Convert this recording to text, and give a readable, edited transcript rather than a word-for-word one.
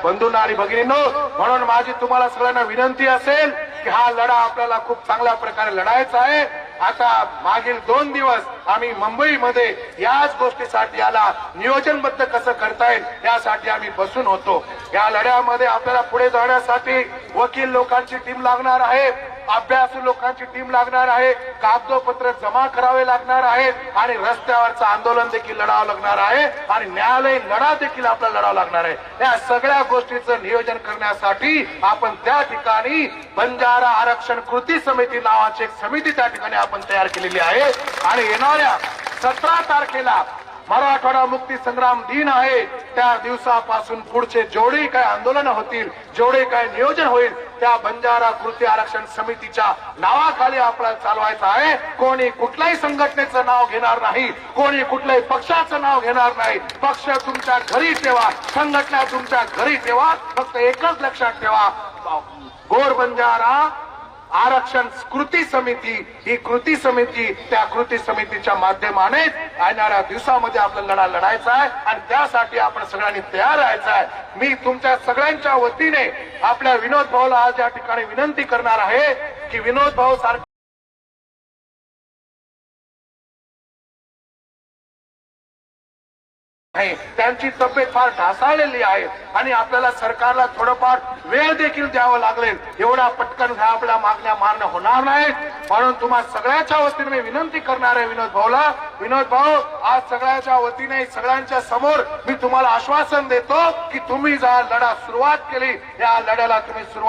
बंधूंना आणि भगिनींनो, म्हणून माझी तुम्हाला सगळ्यांना विनंती असेल की हा लढा आपल्याला खूप चांगल्या प्रकारे लढायचा आहे। आता मागील 2 दिवस आम्ही मुंबईमध्ये याच गोष्टीसाठी याला नियोजनबद्ध कसं करता येईल यासाठी आम्ही बसून होतो। या लढ्यामध्ये आपल्याला पुढे जाण्यासाठी वकील लोकांची टीम लागणार आहे, अभ्यासू लोकांची टीम लागणार आहे, कागदोपत्र जमा करावे लागणार आहे आणि रस्त्यावरचं आंदोलन देखील लढावं लागणार आहे आणि न्यायालयीन लढा देखील आपल्याला लढावं लागणार आहे। या सगळ्या गोष्टीचं नियोजन करण्यासाठी आपण त्या ठिकाणी बंजारा आरक्षण कृती समिती नावाची एक समिती त्या ठिकाणी आपण तयार केलेली आहे आणि येणाऱ्या 17 तारखेला मराठवाडा मुक्ती संग्राम दिन आहे। त्या दिवसापासून पुढचे जेवढे काय आंदोलन होतील, जेवढे काय नियोजन होईल, त्या बंजारा कृती आरक्षण समितीच्या नावाखाली आपल्याला चालवायचं आहे। कोणी कुठल्याही संघटनेचं नाव घेणार नाही, कोणी कुठल्याही पक्षाचं नाव घेणार नाही। पक्ष तुमच्या घरी ठेवा, संघटना तुमच्या घरी ठेवा, फक्त एकच लक्षात ठेवा, गोर बंजारा आरक्षण कृती समिती ही कृती समिती, त्या कृती समितीच्या माध्यमाने येणाऱ्या दिवसामध्ये आपला लढा लढायचा आहे आणि त्यासाठी आपण सगळ्यांनी तयार राहायचं आहे। मी तुमच्या सगळ्यांच्या वतीने आपल्या विनोद भाऊला आज या ठिकाणी विनंती करणार आहे की विनोद भाऊ सारखे त्यांची तब्येत फार ढासळलेली आहे आणि आपल्याला सरकारला थोडंफार वेळ देखील द्यावं लागेल। एवढा पटकन आपल्या मागण्या मारणं होणार नाही, म्हणून तुम्हा सगळ्याच्या वतीने मी विनंती करणार आहे विनोद भाऊला, विनोद भाऊ आज सगळ्याच्या वतीने सगळ्यांच्या समोर मी तुम्हाला आश्वासन देतो की तुम्ही जा लढा सुरुवात केली, या लढ्याला तुम्ही सुरुवात